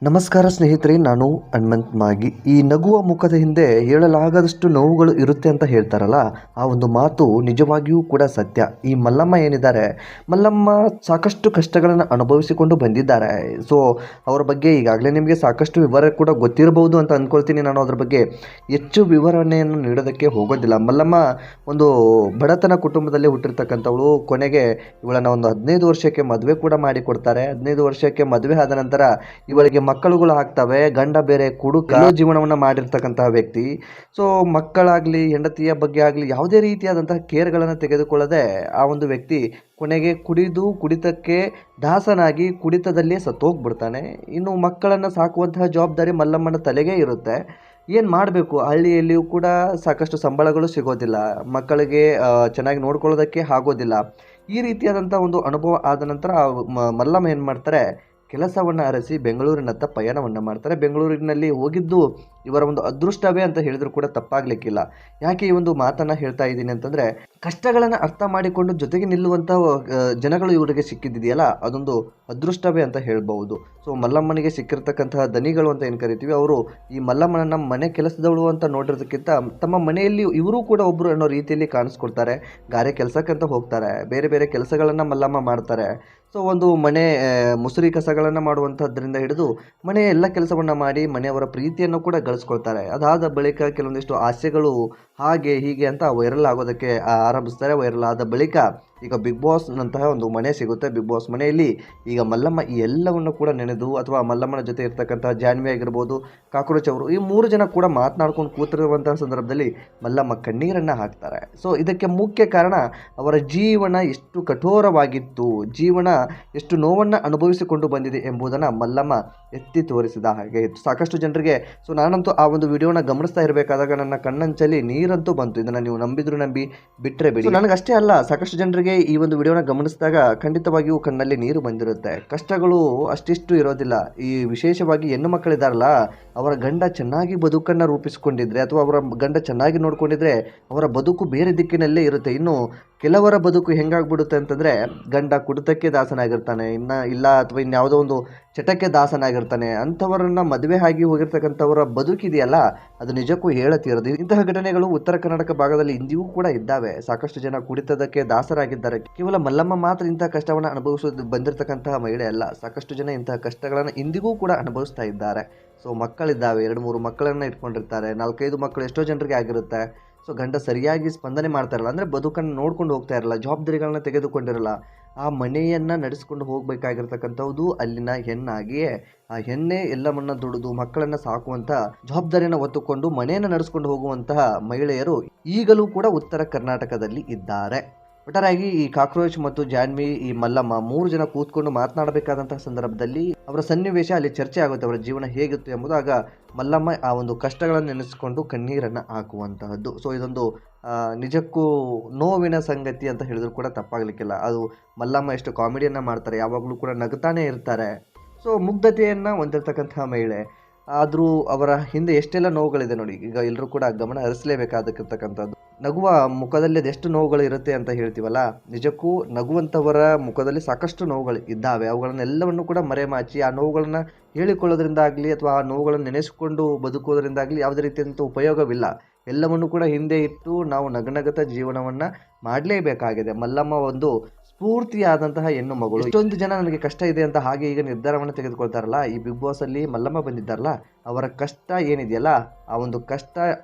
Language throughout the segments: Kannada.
ನಮಸ್ಕಾರ ಸ್ನೇಹಿತರೆ, ನಾನು ಹನುಮಂತ್ ಮಾಗಿ. ಈ ನಗುವ ಮುಖದ ಹಿಂದೆ ಹೇಳಲಾಗದಷ್ಟು ನೋವುಗಳು ಇರುತ್ತೆ ಅಂತ ಹೇಳ್ತಾರಲ್ಲ, ಆ ಒಂದು ಮಾತು ನಿಜವಾಗಿಯೂ ಕೂಡ ಸತ್ಯ. ಈ ಮಲ್ಲಮ್ಮ ಏನಿದ್ದಾರೆ, ಮಲ್ಲಮ್ಮ ಸಾಕಷ್ಟು ಕಷ್ಟಗಳನ್ನು ಅನುಭವಿಸಿಕೊಂಡು ಬಂದಿದ್ದಾರೆ. ಸೊ ಅವರ ಬಗ್ಗೆ ಈಗಾಗಲೇ ನಿಮಗೆ ಸಾಕಷ್ಟು ವಿವರ ಕೂಡ ಗೊತ್ತಿರಬಹುದು ಅಂತ ಅಂದ್ಕೊಳ್ತೀನಿ. ನಾನು ಅದ್ರ ಬಗ್ಗೆ ಹೆಚ್ಚು ವಿವರಣೆಯನ್ನು ನೀಡೋದಕ್ಕೆ ಹೋಗೋದಿಲ್ಲ. ಮಲ್ಲಮ್ಮ ಒಂದು ಬಡತನ ಕುಟುಂಬದಲ್ಲಿ ಹುಟ್ಟಿರ್ತಕ್ಕಂಥವಳು. ಕೊನೆಗೆ ಇವಳನ್ನು ಒಂದು 15 ವರ್ಷಕ್ಕೆ ಮದುವೆ ಕೂಡ ಮಾಡಿಕೊಡ್ತಾರೆ. 15 ವರ್ಷಕ್ಕೆ ಮದುವೆ ಆದ ನಂತರ ಇವಳಿಗೆ ಮಕ್ಕಳುಗಳು ಆಗ್ತವೆ. ಗಂಡ ಬೇರೆ ಕುಡುಕ, ಜೀವನವನ್ನು ಮಾಡಿರ್ತಕ್ಕಂತಹ ವ್ಯಕ್ತಿ. ಸೊ ಮಕ್ಕಳಾಗಲಿ, ಹೆಂಡತಿಯ ಬಗ್ಗೆ ಆಗಲಿ ಯಾವುದೇ ರೀತಿಯಾದಂತಹ ಕೇರ್ಗಳನ್ನು ತೆಗೆದುಕೊಳ್ಳದೆ ಆ ಒಂದು ವ್ಯಕ್ತಿ ಕೊನೆಗೆ ಕುಡಿತಕ್ಕೆ ದಾಸನಾಗಿ ಕುಡಿತದಲ್ಲೇ ಸತ್ತೋಗ್ಬಿಡ್ತಾನೆ. ಇನ್ನು ಮಕ್ಕಳನ್ನು ಸಾಕುವಂತಹ ಜವಾಬ್ದಾರಿ ಮಲ್ಲಮ್ಮನ ತಲೆಗೆ ಇರುತ್ತೆ. ಏನು ಮಾಡಬೇಕು, ಹಳ್ಳಿಯಲ್ಲಿಯೂ ಕೂಡ ಸಾಕಷ್ಟು ಸಂಬಳಗಳು ಸಿಗೋದಿಲ್ಲ, ಮಕ್ಕಳಿಗೆ ಚೆನ್ನಾಗಿ ನೋಡ್ಕೊಳ್ಳೋದಕ್ಕೆ ಆಗೋದಿಲ್ಲ. ಈ ರೀತಿಯಾದಂಥ ಒಂದು ಅನುಭವ ಆದ ನಂತರ ಮಲ್ಲಮ್ಮ ಏನು ಮಾಡ್ತಾರೆ, ಕೆಲಸವನ್ನು ಅರಸಿ ಬೆಂಗಳೂರಿನತ್ತ ಪಯಣವನ್ನು ಮಾಡ್ತಾರೆ. ಬೆಂಗಳೂರಿನಲ್ಲಿ ಹೋಗಿದ್ದು ಇವರ ಒಂದು ಅದೃಷ್ಟವೇ ಅಂತ ಹೇಳಿದ್ರು ಕೂಡ ತಪ್ಪಾಗಲಿಕ್ಕಿಲ್ಲ. ಯಾಕೆ ಈ ಒಂದು ಮಾತನ್ನು ಹೇಳ್ತಾ ಇದ್ದೀನಿ ಅಂತಂದರೆ, ಕಷ್ಟಗಳನ್ನು ಅರ್ಥ ಮಾಡಿಕೊಂಡು ಜೊತೆಗೆ ನಿಲ್ಲುವಂಥ ಜನಗಳು ಇವರಿಗೆ ಸಿಕ್ಕಿದ್ದಿದೆಯಲ್ಲ, ಅದೊಂದು ಅದೃಷ್ಟವೇ ಅಂತ ಹೇಳ್ಬೋದು. ಸೊ ಮಲ್ಲಮ್ಮನಿಗೆ ಸಿಕ್ಕಿರ್ತಕ್ಕಂತಹ ದನಿಗಳು ಅಂತ ಏನು ಕರಿತೀವಿ, ಅವರು ಈ ಮಲ್ಲಮ್ಮನ ಮನೆ ಕೆಲಸದವಳು ಅಂತ ನೋಡಿರೋದಕ್ಕಿಂತ ತಮ್ಮ ಮನೆಯಲ್ಲಿ ಇವರು ಕೂಡ ಒಬ್ಬರು ಅನ್ನೋ ರೀತಿಯಲ್ಲಿ ಕಾಣಿಸ್ಕೊಡ್ತಾರೆ. ಗಾರೆ ಕೆಲಸಕ್ಕಂತ ಹೋಗ್ತಾರೆ, ಬೇರೆ ಬೇರೆ ಕೆಲಸಗಳನ್ನು ಮಲ್ಲಮ್ಮ ಮಾಡ್ತಾರೆ. ಸೊ ಒಂದು ಮನೆ ಮುಸುರಿ ಕಸಗಳನ್ನು ಮಾಡುವಂಥದ್ರಿಂದ ಹಿಡಿದು ಮನೆಯ ಎಲ್ಲ ಕೆಲಸವನ್ನು ಮಾಡಿ ಮನೆಯವರ ಪ್ರೀತಿಯನ್ನು ಕೂಡ ಗಳಿಸ್ಕೊಳ್ತಾರೆ. ಅದಾದ ಬಳಿಕ ಕೆಲವೊಂದಿಷ್ಟು ಹಾಸ್ಯಗಳು ಹಾಗೆ ಹೀಗೆ ಅಂತ ವೈರಲ್ ಆಗೋದಕ್ಕೆ ಆರಂಭಿಸ್ತಾರೆ. ವೈರಲ್ ಆದ ಬಳಿಕ ಈಗ ಬಿಗ್ ಬಾಸ್ನಂತಹ ಒಂದು ಮನೆ ಸಿಗುತ್ತೆ. ಬಿಗ್ ಬಾಸ್ ಮನೆಯಲ್ಲಿ ಈಗ ಮಲ್ಲಮ್ಮ ಈ ಎಲ್ಲವನ್ನು ಕೂಡ ನೆನೆದು, ಅಥವಾ ಮಲ್ಲಮ್ಮನ ಜೊತೆ ಇರ್ತಕ್ಕಂತಹ ಜಾನ್ವಿ ಆಗಿರ್ಬೋದು, ಕಾಕ್ರೋಚ್ ಅವರು, ಈ 3 ಜನ ಕೂಡ ಮಾತನಾಡ್ಕೊಂಡು ಕೂತಿರುವಂತಹ ಸಂದರ್ಭದಲ್ಲಿ ಮಲ್ಲಮ್ಮ ಕಣ್ಣೀರನ್ನು ಹಾಕ್ತಾರೆ. ಸೊ ಇದಕ್ಕೆ ಮುಖ್ಯ ಕಾರಣ ಅವರ ಜೀವನ ಎಷ್ಟು ಕಠೋರವಾಗಿತ್ತು, ಜೀವನ ಎಷ್ಟು ನೋವನ್ನು ಅನುಭವಿಸಿಕೊಂಡು ಬಂದಿದೆ ಎಂಬುದನ್ನು ಮಲ್ಲಮ್ಮ ಎತ್ತಿ ತೋರಿಸಿದ ಹಾಗೆ ಇತ್ತು ಸಾಕಷ್ಟು ಜನರಿಗೆ. ಸೊ ನಾನಂತೂ ಆ ಒಂದು ವಿಡಿಯೋನ ಗಮನಿಸ್ತಾ ಇರಬೇಕಾದಾಗ ನನ್ನ ಕಣ್ಣಂಚಲ್ಲಿ ನೀರಂತೂ ಬಂತು. ಇದನ್ನು ನೀವು ನಂಬಿದ್ರು ನಂಬಿ, ಬಿಟ್ಟರೆ ಬಿಡಿ. ನನಗಷ್ಟೇ ಅಲ್ಲ, ಸಾಕಷ್ಟು ಜನರಿಗೆ ಈ ಒಂದು ವಿಡಿಯೋನ ಗಮನಿಸಿದಾಗ ಖಂಡಿತವಾಗಿಯೂ ಕಣ್ಣಲ್ಲಿ ನೀರು ಬಂದಿರುತ್ತೆ. ಕಷ್ಟಗಳು ಅಷ್ಟಿಷ್ಟು ಇರೋದಿಲ್ಲ. ಈ ವಿಶೇಷವಾಗಿ ಹೆಣ್ಣು ಮಕ್ಕಳಿದಾರಲ್ಲ, ಅವರ ಗಂಡ ಚೆನ್ನಾಗಿ ಬದುಕನ್ನು ರೂಪಿಸಿಕೊಂಡಿದ್ರೆ ಅಥವಾ ಅವರ ಗಂಡ ಚೆನ್ನಾಗಿ ನೋಡ್ಕೊಂಡಿದ್ರೆ ಅವರ ಬದುಕು ಬೇರೆ ದಿಕ್ಕಿನಲ್ಲೇ ಇರುತ್ತೆ. ಇನ್ನು ಕೆಲವರ ಬದುಕು ಹೆಂಗಾಗ್ಬಿಡುತ್ತೆ ಅಂತಂದರೆ, ಗಂಡ ಕುಡಿತಕ್ಕೆ ದಾಸನಾಗಿರ್ತಾನೆ, ಇಲ್ಲ ಅಥವಾ ಇನ್ಯಾವುದೋ ಒಂದು ಚಟಕ್ಕೆ ದಾಸನಾಗಿರ್ತಾನೆ. ಅಂಥವರನ್ನ ಮದುವೆ ಆಗಿ ಹೋಗಿರ್ತಕ್ಕಂಥವರ ಬದುಕಿದೆಯಲ್ಲ, ಅದು ನಿಜಕ್ಕೂ ಹೇಳತೀರದು. ಇಂತಹ ಘಟನೆಗಳು ಉತ್ತರ ಕರ್ನಾಟಕ ಭಾಗದಲ್ಲಿ ಇಂದಿಗೂ ಕೂಡ ಇದ್ದಾವೆ. ಸಾಕಷ್ಟು ಜನ ಕುಡಿತದಕ್ಕೆ ದಾಸರಾಗಿದ್ದಾರೆ. ಕೇವಲ ಮಲ್ಲಮ್ಮ ಮಾತ್ರ ಇಂತಹ ಕಷ್ಟವನ್ನು ಅನುಭವಿಸೋದು ಬಂದಿರತಕ್ಕಂತಹ ಮಹಿಳೆ ಅಲ್ಲ, ಸಾಕಷ್ಟು ಜನ ಇಂತಹ ಕಷ್ಟಗಳನ್ನು ಇಂದಿಗೂ ಕೂಡ ಅನುಭವಿಸ್ತಾ ಇದ್ದಾರೆ. ಸೊ ಮಕ್ಕಳಿದ್ದಾವೆ, 2-3 ಮಕ್ಕಳನ್ನು ಇಟ್ಕೊಂಡಿರ್ತಾರೆ, 4-5 ಮಕ್ಕಳು ಎಷ್ಟೋ ಜನರಿಗೆ ಆಗಿರುತ್ತೆ. ಸೊ ಗಂಡ ಸರಿಯಾಗಿ ಸ್ಪಂದನೆ ಮಾಡ್ತಾ ಇರಲ್ಲ, ಅಂದರೆ ಬದುಕನ್ನು ನೋಡ್ಕೊಂಡು ಹೋಗ್ತಾ ಇರಲ್ಲ, ಜವಾಬ್ದಾರಿಗಳನ್ನ ತೆಗೆದುಕೊಂಡಿರಲ್ಲ. ಆ ಮನೆಯನ್ನು ನಡೆಸ್ಕೊಂಡು ಹೋಗಬೇಕಾಗಿರ್ತಕ್ಕಂಥದ್ದು ಅಲ್ಲಿನ ಹೆಣ್ಣಾಗಿಯೇ. ಆ ಹೆಣ್ಣೆ ಎಲ್ಲವನ್ನ ದುಡಿದು ಮಕ್ಕಳನ್ನು ಸಾಕುವಂಥ ಜವಾಬ್ದಾರಿಯನ್ನು ಹೊತ್ತುಕೊಂಡು ಮನೆಯನ್ನು ನಡೆಸ್ಕೊಂಡು ಹೋಗುವಂತಹ ಮಹಿಳೆಯರು ಈಗಲೂ ಕೂಡ ಉತ್ತರ ಕರ್ನಾಟಕದಲ್ಲಿ ಇದ್ದಾರೆ. ಒಟ್ಟಾರೆಯಾಗಿ ಈ ಕಾಕ್ರೋಚ್ ಮತ್ತು ಜಾನ್ವಿ, ಈ ಮಲ್ಲಮ್ಮ 3 ಜನ ಕೂತ್ಕೊಂಡು ಮಾತನಾಡಬೇಕಾದಂತಹ ಸಂದರ್ಭದಲ್ಲಿ ಅವರ ಸನ್ನಿವೇಶ ಅಲ್ಲಿ ಚರ್ಚೆ ಆಗುತ್ತೆ. ಅವರ ಜೀವನ ಹೇಗಿತ್ತು ಎಂಬುದು. ಆಗ ಮಲ್ಲಮ್ಮ ಆ ಒಂದು ಕಷ್ಟಗಳನ್ನು ನೆನೆಸಿಕೊಂಡು ಕಣ್ಣೀರನ್ನು ಹಾಕುವಂತಹದ್ದು. ಸೊ ಇದೊಂದು ನಿಜಕ್ಕೂ ನೋವಿನ ಸಂಗತಿ ಅಂತ ಹೇಳಿದ್ರು ಕೂಡ ತಪ್ಪಾಗಲಿಕ್ಕಿಲ್ಲ. ಅದು ಮಲ್ಲಮ್ಮ ಎಷ್ಟು ಕಾಮಿಡಿಯನ್ನು ಮಾಡ್ತಾರೆ, ಯಾವಾಗಲೂ ಕೂಡ ನಗುತ್ತಾನೆ ಇರ್ತಾರೆ. ಸೊ ಮುಗ್ಧತೆಯನ್ನು ಹೊಂದಿರತಕ್ಕಂತಹ ಮಹಿಳೆ, ಆದರೂ ಅವರ ಹಿಂದೆ ಎಷ್ಟೆಲ್ಲ ನೋವುಗಳಿದೆ ನೋಡಿ. ಈಗ ಎಲ್ಲರೂ ಕೂಡ ಗಮನ ಹರಿಸಲೇಬೇಕಾದಕ್ಕಿರ್ತಕ್ಕಂಥದ್ದು. ನಗುವ ಮುಖದಲ್ಲಿ ಅದೆಷ್ಟು ನೋವುಗಳು ಇರುತ್ತೆ ಅಂತ ಹೇಳ್ತೀವಲ್ಲ, ನಿಜಕ್ಕೂ ನಗುವಂಥವರ ಮುಖದಲ್ಲಿ ಸಾಕಷ್ಟು ನೋವುಗಳು ಇದ್ದಾವೆ. ಅವುಗಳನ್ನೆಲ್ಲವನ್ನು ಕೂಡ ಮರೆಮಾಚಿ ಆ ನೋವುಗಳನ್ನು ಹೇಳಿಕೊಳ್ಳೋದ್ರಿಂದಾಗಲಿ ಅಥವಾ ಆ ನೋವುಗಳನ್ನು ನೆನೆಸಿಕೊಂಡು ಬದುಕೋದ್ರಿಂದಾಗಲಿ ಯಾವುದೇ ರೀತಿಯಂಥ ಉಪಯೋಗವಿಲ್ಲ. ಎಲ್ಲವನ್ನು ಕೂಡ ಹಿಂದೆ ಇಟ್ಟು ನಾವು ನಗನಗತ ಜೀವನವನ್ನು ಮಾಡಲೇಬೇಕಾಗಿದೆ. ಮಲ್ಲಮ್ಮ ಒಂದು ಸ್ಫೂರ್ತಿಯಾದಂತಹ ಹೆಣ್ಣು ಮಗಳು. ಇಷ್ಟೊಂದು ಜನ ನನಗೆ ಕಷ್ಟ ಇದೆ ಅಂತ ಹಾಗೆ ಈಗ ನಿರ್ಧಾರವನ್ನು ತೆಗೆದುಕೊಳ್ತಾರಲ್ಲ, ಈ ಬಿಗ್ ಬಾಸ್ ಅಲ್ಲಿ ಮಲ್ಲಮ್ಮ ಬಂದಿದ್ದಾರಲ್ಲ, ಅವರ ಕಷ್ಟ ಏನಿದೆಯಲ್ಲ, ಆ ಒಂದು ಕಷ್ಟ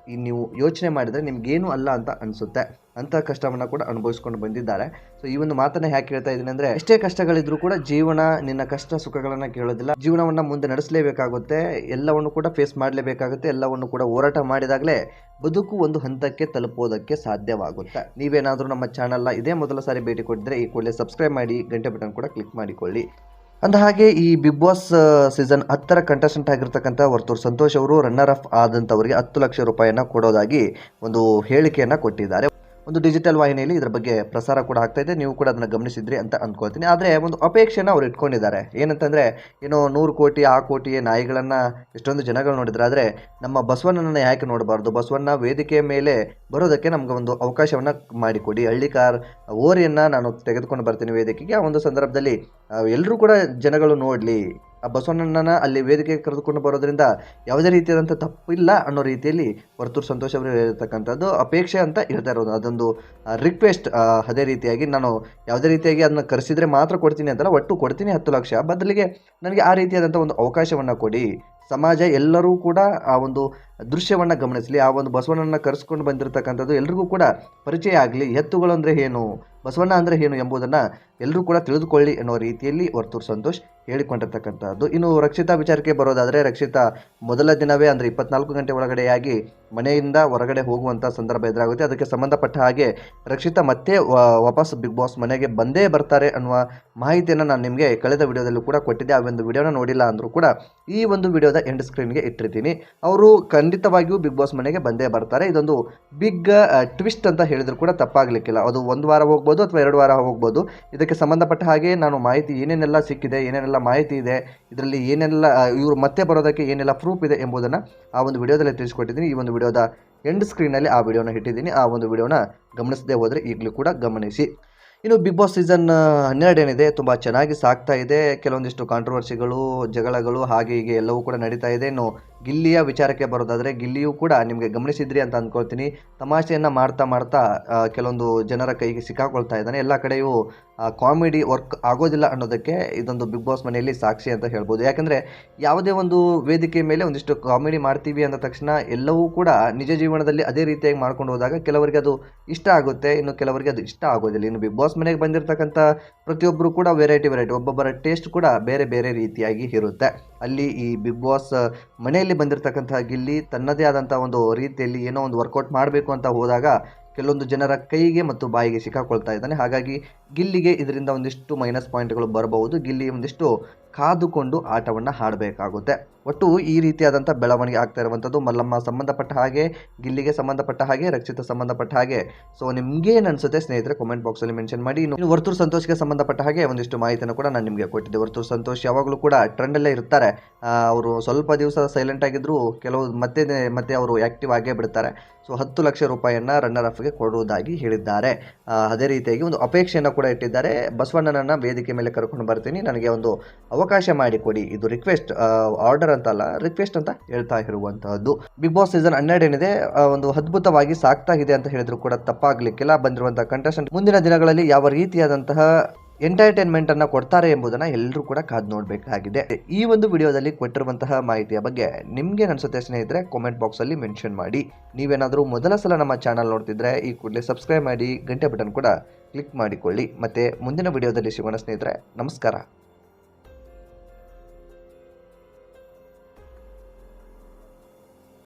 ನೀವು ಯೋಚನೆ ಮಾಡಿದರೆ ನಿಮ್ಗೇನು ಅಲ್ಲ ಅಂತ ಅನಿಸುತ್ತೆ. ಅಂಥ ಕಷ್ಟವನ್ನು ಕೂಡ ಅನುಭವಿಸ್ಕೊಂಡು ಬಂದಿದ್ದಾರೆ. ಸೊ ಈ ಒಂದು ಮಾತನ್ನ ಯಾಕೆ ಹೇಳ್ತಾ ಇದ್ದೀನಿ ಅಂದರೆ, ಎಷ್ಟೇ ಕಷ್ಟಗಳಿದ್ರೂ ಕೂಡ ಜೀವನ ನಿನ್ನ ಕಷ್ಟ ಸುಖಗಳನ್ನು ಕೇಳೋದಿಲ್ಲ. ಜೀವನವನ್ನು ಮುಂದೆ ನಡೆಸಲೇಬೇಕಾಗುತ್ತೆ, ಎಲ್ಲವನ್ನು ಕೂಡ ಫೇಸ್ ಮಾಡಲೇಬೇಕಾಗುತ್ತೆ. ಎಲ್ಲವನ್ನು ಕೂಡ ಹೋರಾಟ ಮಾಡಿದಾಗಲೇ ಬದುಕು ಒಂದು ಹಂತಕ್ಕೆ ತಲುಪೋದಕ್ಕೆ ಸಾಧ್ಯವಾಗುತ್ತೆ. ನೀವೇನಾದರೂ ನಮ್ಮ ಚಾನಲ್ನ ಇದೇ ಮೊದಲ ಸಾರಿ ಭೇಟಿ ಕೊಟ್ಟಿದ್ರೆ ಈ ಕೂಡಲೇ ಸಬ್ಸ್ಕ್ರೈಬ್ ಮಾಡಿ, ಗಂಟೆ ಬಟನ್ ಕೂಡ ಕ್ಲಿಕ್ ಮಾಡಿಕೊಳ್ಳಿ. ಅಂದ ಹಾಗೆ ಈ ಬಿಗ್ ಬಾಸ್ ಸೀಸನ್ 10ರ ಕಂಟೆಸ್ಟೆಂಟ್ ಆಗಿರ್ತಕ್ಕಂಥ ವರ್ತೂರ್ ಸಂತೋಷ್ ಅವರು ರನ್ನರ್ ಅಪ್ ಆದಂಥವರಿಗೆ 10 ಲಕ್ಷ ರೂಪಾಯಿಯನ್ನು ಕೊಡೋದಾಗಿ ಒಂದು ಹೇಳಿಕೆಯನ್ನು ಕೊಟ್ಟಿದ್ದಾರೆ. ಒಂದು ಡಿಜಿಟಲ್ ವಾಹಿನಿಯಲ್ಲಿ ಇದರ ಬಗ್ಗೆ ಪ್ರಸಾರ ಕೂಡ ಆಗ್ತಾ ಇದೆ, ನೀವು ಕೂಡ ಅದನ್ನು ಗಮನಿಸಿದ್ರಿ ಅಂತ ಅಂದ್ಕೊಳ್ತೀನಿ. ಆದರೆ ಒಂದು ಅಪೇಕ್ಷೆನ ಅವ್ರು ಇಟ್ಕೊಂಡಿದ್ದಾರೆ. ಏನಂತಂದರೆ, ಏನೋ 100 ಕೋಟಿ ಆ ಕೋಟಿ ನಾಯಿಗಳನ್ನು ಎಷ್ಟೊಂದು ಜನಗಳು ನೋಡಿದ್ರೆ, ಆದರೆ ನಮ್ಮ ಬಸವಣ್ಣನನ್ನು ಯಾಕೆ ನೋಡಬಾರ್ದು, ಬಸವಣ್ಣ ವೇದಿಕೆಯ ಮೇಲೆ ಬರೋದಕ್ಕೆ ನಮ್ಗೆ ಒಂದು ಅವಕಾಶವನ್ನು ಮಾಡಿಕೊಡಿ, ಹಳ್ಳಿಕಾರ್ ಓರಿಯನ್ನು ನಾನು ತೆಗೆದುಕೊಂಡು ಬರ್ತೀನಿ ವೇದಿಕೆಗೆ. ಆ ಒಂದು ಸಂದರ್ಭದಲ್ಲಿ ಎಲ್ಲರೂ ಕೂಡ ಜನಗಳು ನೋಡಲಿ, ಆ ಬಸವಣ್ಣನ ಅಲ್ಲಿ ವೇದಿಕೆಗೆ ಕರೆದುಕೊಂಡು ಬರೋದ್ರಿಂದ ಯಾವುದೇ ರೀತಿಯಾದಂಥ ತಪ್ಪಿಲ್ಲ ಅನ್ನೋ ರೀತಿಯಲ್ಲಿ ವರ್ತೂರು ಸಂತೋಷ್ ಅವರು ಹೇಳಿರ್ತಕ್ಕಂಥದ್ದು ಅಪೇಕ್ಷೆ ಅಂತ ಹೇಳ್ತಾ ಇರೋದು. ಅದೊಂದು ರಿಕ್ವೆಸ್ಟ್. ಅದೇ ರೀತಿಯಾಗಿ ನಾನು ಯಾವುದೇ ರೀತಿಯಾಗಿ ಅದನ್ನ ಕರೆಸಿದರೆ ಮಾತ್ರ ಕೊಡ್ತೀನಿ ಅಂತಲ್ಲ, ಒಟ್ಟು ಕೊಡ್ತೀನಿ 10 ಲಕ್ಷ, ಬದಲಿಗೆ ನನಗೆ ಆ ರೀತಿಯಾದಂಥ ಒಂದು ಅವಕಾಶವನ್ನು ಕೊಡಿ. ಸಮಾಜ ಎಲ್ಲರೂ ಕೂಡ ಆ ಒಂದು ದೃಶ್ಯವನ್ನು ಗಮನಿಸಲಿ, ಆ ಒಂದು ಬಸವಣ್ಣನ ಕರೆಸ್ಕೊಂಡು ಬಂದಿರತಕ್ಕಂಥದ್ದು ಎಲ್ರಿಗೂ ಕೂಡ ಪರಿಚಯ ಆಗಲಿ. ಎತ್ತುಗಳು ಅಂದರೆ ಏನು, ಬಸವಣ್ಣ ಅಂದರೆ ಏನು ಎಂಬುದನ್ನು ಎಲ್ಲರೂ ಕೂಡ ತಿಳಿದುಕೊಳ್ಳಿ ಅನ್ನೋ ರೀತಿಯಲ್ಲಿ ವರ್ತೂರು ಸಂತೋಷ್ ಹೇಳಿಕೊಂಡಿರ್ತಕ್ಕಂಥದ್ದು. ಇನ್ನು ರಕ್ಷಿತಾ ವಿಚಾರಕ್ಕೆ ಬರೋದಾದರೆ, ರಕ್ಷಿತಾ ಮೊದಲ ದಿನವೇ ಅಂದರೆ 24 ಗಂಟೆ ಒಳಗಡೆಯಾಗಿ ಮನೆಯಿಂದ ಹೊರಗಡೆ ಹೋಗುವಂಥ ಸಂದರ್ಭ ಎದುರಾಗುತ್ತೆ. ಅದಕ್ಕೆ ಸಂಬಂಧಪಟ್ಟ ಹಾಗೆ ರಕ್ಷಿತಾ ಮತ್ತೆ ವಾಪಸ್ ಬಿಗ್ ಬಾಸ್ ಮನೆಗೆ ಬಂದೇ ಬರ್ತಾರೆ ಅನ್ನುವ ಮಾಹಿತಿಯನ್ನು ನಾನು ನಿಮಗೆ ಕಳೆದ ವಿಡಿಯೋದಲ್ಲೂ ಕೂಡ ಕೊಟ್ಟಿದ್ದೆ. ಆ ಒಂದು ವಿಡಿಯೋನ ನೋಡಿಲ್ಲ ಅಂದರೂ ಕೂಡ ಈ ಒಂದು ವಿಡಿಯೋದ ಎಂಡ್ ಸ್ಕ್ರೀನ್ಗೆ ಇಟ್ಟಿರ್ತೀನಿ. ಅವರು ಖಂಡಿತವಾಗಿಯೂ ಬಿಗ್ ಬಾಸ್ ಮನೆಗೆ ಬಂದೇ ಬರ್ತಾರೆ. ಇದೊಂದು ಬಿಗ್ ಟ್ವಿಸ್ಟ್ ಅಂತ ಹೇಳಿದ್ರು ಕೂಡ ತಪ್ಪಾಗಲಿಕ್ಕಿಲ್ಲ. ಅದು 1 ವಾರ ಹೋಗ್ಬೋದು ಅಥವಾ 2 ವಾರ ಹೋಗ್ಬೋದು. ಇದಕ್ಕೆ ಸಂಬಂಧಪಟ್ಟ ಹಾಗೆ ನಾನು ಮಾಹಿತಿ ಏನೇನೆಲ್ಲ ಸಿಕ್ಕಿದೆ, ಏನೇನೆಲ್ಲ ಮಾಹಿತಿ ಇದೆ, ಇದರಲ್ಲಿ ಏನೆಲ್ಲ ಇವರು ಮತ್ತೆ ಬರೋದಕ್ಕೆ ಏನೆಲ್ಲ ಪ್ರೂಫ್ ಇದೆ ಎಂಬುದನ್ನು ಆ ಒಂದು ವಿಡಿಯೋದಲ್ಲಿ ತಿಳಿಸ್ಕೊಟ್ಟಿದ್ದೀನಿ. ಈ ಒಂದು ವಿಡಿಯೋದ ಎಂಡ್ ಸ್ಕ್ರೀನಲ್ಲಿ ಆ ವಿಡಿಯೋನ ಇಟ್ಟಿದ್ದೀನಿ. ಆ ಒಂದು ವಿಡಿಯೋನ ಗಮನಿಸದೆ ಹೋದರೆ ಈಗಲೂ ಕೂಡ ಗಮನಿಸಿ. ಇನ್ನು ಬಿಗ್ ಬಾಸ್ ಸೀಸನ್ 12 ಏನಿದೆ, ತುಂಬ ಚೆನ್ನಾಗಿ ಸಾಗ್ತಾ ಇದೆ. ಕೆಲವೊಂದಿಷ್ಟು ಕಾಂಟ್ರವರ್ಸಿಗಳು, ಜಗಳಗಳು ಹಾಗೆ ಹೀಗೆ ಎಲ್ಲವೂ ಕೂಡ ನಡೀತಾ ಇದೆ. ಇನ್ನು ಗಿಲ್ಲಿಯ ವಿಚಾರಕ್ಕೆ ಬರೋದಾದರೆ, ಗಿಲ್ಲಿಯೂ ಕೂಡ ನಿಮಗೆ ಗಮನಿಸಿದ್ರಿ ಅಂತ ಅಂದ್ಕೊಳ್ತೀನಿ, ತಮಾಷೆಯನ್ನು ಮಾಡ್ತಾ ಕೆಲವೊಂದು ಜನರ ಕೈಗೆ ಸಿಕ್ಕಾಕೊಳ್ತಾ ಇದ್ದಾನೆ. ಎಲ್ಲ ಕಡೆಯೂ ಕಾಮಿಡಿ ವರ್ಕ್ ಆಗೋದಿಲ್ಲ ಅನ್ನೋದಕ್ಕೆ ಇದೊಂದು ಬಿಗ್ ಬಾಸ್ ಮನೆಯಲ್ಲಿ ಸಾಕ್ಷಿ ಅಂತ ಹೇಳ್ಬೋದು. ಯಾಕಂದರೆ ಯಾವುದೇ ಒಂದು ವೇದಿಕೆ ಮೇಲೆ ಒಂದಿಷ್ಟು ಕಾಮಿಡಿ ಮಾಡ್ತೀವಿ ಅಂದ ತಕ್ಷಣ ಎಲ್ಲವೂ ಕೂಡ ನಿಜ ಜೀವನದಲ್ಲಿ ಅದೇ ರೀತಿಯಾಗಿ ಮಾಡ್ಕೊಂಡು ಹೋದಾಗ ಕೆಲವರಿಗೆ ಅದು ಇಷ್ಟ ಆಗುತ್ತೆ, ಇನ್ನು ಕೆಲವರಿಗೆ ಅದು ಇಷ್ಟ ಆಗೋದಿಲ್ಲ. ಇನ್ನು ಬಿಗ್ ಬಾಸ್ ಮನೆಗೆ ಬಂದಿರತಕ್ಕಂಥ ಪ್ರತಿಯೊಬ್ಬರು ಕೂಡ ವೆರೈಟಿ, ಒಬ್ಬೊಬ್ಬರ ಟೇಸ್ಟ್ ಕೂಡ ಬೇರೆ ಬೇರೆ ರೀತಿಯಾಗಿ ಇರುತ್ತೆ. ಅಲ್ಲಿ ಈ ಬಿಗ್ ಬಾಸ್ ಮನೆಯಲ್ಲಿ ಬಂದಿರತಕ್ಕಂತಹ ಗಿಲ್ಲಿ ತನ್ನದೇ ಆದಂಥ ಒಂದು ರೀತಿಯಲ್ಲಿ ಏನೋ ಒಂದು ವರ್ಕೌಟ್ ಮಾಡಬೇಕು ಅಂತ ಹೋದಾಗ ಕೆಲವೊಂದು ಜನರ ಕೈಗೆ ಮತ್ತು ಬಾಯಿಗೆ ಸಿಕ್ಕಾಕೊಳ್ತಾ ಇದ್ದಾನೆ. ಹಾಗಾಗಿ ಗಿಲ್ಲಿಗೆ ಇದರಿಂದ ಒಂದಿಷ್ಟು ಮೈನಸ್ ಪಾಯಿಂಟ್ಗಳು ಬರಬಹುದು. ಗಿಲ್ಲಿ ಒಂದಿಷ್ಟು ಕಾದುಕೊಂಡು ಆಟವನ್ನು ಆಡಬೇಕಾಗುತ್ತೆ. ಒಟ್ಟು ಈ ರೀತಿಯಾದಂಥ ಬೆಳವಣಿಗೆ ಆಗ್ತಾ ಇರುವಂಥದ್ದು ಮಲ್ಲಮ್ಮ ಸಂಬಂಧಪಟ್ಟ ಹಾಗೆ, ಗಿಲ್ಲಿಗೆ ಸಂಬಂಧಪಟ್ಟ ಹಾಗೆ, ರಕ್ಷಿತ ಸಂಬಂಧಪಟ್ಟ ಹಾಗೆ. ಸೊ ನಿಮ್ಗೇನು ಅನಿಸುತ್ತೆ ಸ್ನೇಹಿತರೆ, ಕಾಮೆಂಟ್ ಬಾಕ್ಸಲ್ಲಿ ಮೆನ್ಷನ್ ಮಾಡಿ. ಇನ್ನು ವರ್ತೂರು ಸಂತೋಷ್ಗೆ ಸಂಬಂಧಪಟ್ಟ ಹಾಗೆ ಒಂದಿಷ್ಟು ಮಾಹಿತಿಯನ್ನು ಕೂಡ ನಾನು ನಿಮಗೆ ಕೊಟ್ಟಿದ್ದೆ. ವರ್ತೂರು ಸಂತೋಷ್ ಯಾವಾಗಲೂ ಕೂಡ ಟ್ರೆಂಡಲ್ಲೇ ಇರ್ತಾರೆ. ಅವರು ಸ್ವಲ್ಪ ದಿವಸ ಸೈಲೆಂಟ್ ಆಗಿದ್ರು, ಕೆಲವು ಮತ್ತೆ ಅವರು ಆ್ಯಕ್ಟಿವ್ ಆಗೇ ಬಿಡ್ತಾರೆ. ಸೊ 10 ಲಕ್ಷ ರೂಪಾಯಿಯನ್ನು ರನ್ನರ್ ಅಫ್ಗೆ ಕೊಡುವುದಾಗಿ ಹೇಳಿದ್ದಾರೆ. ಅದೇ ರೀತಿಯಾಗಿ ಒಂದು ಅಪೇಕ್ಷೆಯನ್ನು ಕೂಡ ಇಟ್ಟಿದ್ದಾರೆ. ಬಸವಣ್ಣನನ್ನು ವೇದಿಕೆ ಮೇಲೆ ಕರ್ಕೊಂಡು ಬರ್ತೀನಿ, ನನಗೆ ಒಂದು ಅವಕಾಶ ಮಾಡಿಕೊಡಿ. ಇದು ರಿಕ್ವೆಸ್ಟ್, ಆರ್ಡರ್ ಅಂತಲ್ಲ, ರಿಕ್ವೆಸ್ಟ್ ಅಂತ ಹೇಳ್ತಾ ಇರುವಂತಹದ್ದು. ಬಿಗ್ ಬಾಸ್ ಸೀಸನ್ 12 ಏನಿದೆ ಒಂದು ಅದ್ಭುತವಾಗಿ ಸಾಗ್ತಾ ಇದೆ ಅಂತ ಹೇಳಿದ್ರು ಕೂಡ ತಪ್ಪಾಗಲಿಕ್ಕಿಲ್ಲ. ಬಂದಿರುವಂತಹ ಕಂಟೆಸ್ಟೆಂಟ್ ಮುಂದಿನ ದಿನಗಳಲ್ಲಿ ಯಾವ ರೀತಿಯಾದಂತಹ ಎಂಟರ್ಟೈನ್ಮೆಂಟ್ ಅನ್ನು ಕೊಡ್ತಾರೆ ಎಂಬುದನ್ನು ಎಲ್ಲರೂ ಕೂಡ ಕಾದು ನೋಡಬೇಕಾಗಿದೆ. ಈ ಒಂದು ವಿಡಿಯೋದಲ್ಲಿ ಕೊಟ್ಟಿರುವಂತಹ ಮಾಹಿತಿಯ ಬಗ್ಗೆ ನಿಮ್ಗೆ ಅನಿಸುತ್ತೆ ಸ್ನೇಹಿತರೆ, ಕಾಮೆಂಟ್ ಬಾಕ್ಸಲ್ಲಿ ಮೆನ್ಷನ್ ಮಾಡಿ. ನೀವೇನಾದರೂ ಮೊದಲ ಸಲ ನಮ್ಮ ಚಾನಲ್ ನೋಡ್ತಿದ್ರೆ ಈ ಕೂಡಲೇ ಸಬ್ಸ್ಕ್ರೈಬ್ ಮಾಡಿ, ಗಂಟೆ ಬಟನ್ ಕೂಡ ಕ್ಲಿಕ್ ಮಾಡಿಕೊಳ್ಳಿ. ಮತ್ತೆ ಮುಂದಿನ ವಿಡಿಯೋದಲ್ಲಿ ಸಿಗೋಣ ಸ್ನೇಹಿತರೆ, ನಮಸ್ಕಾರ.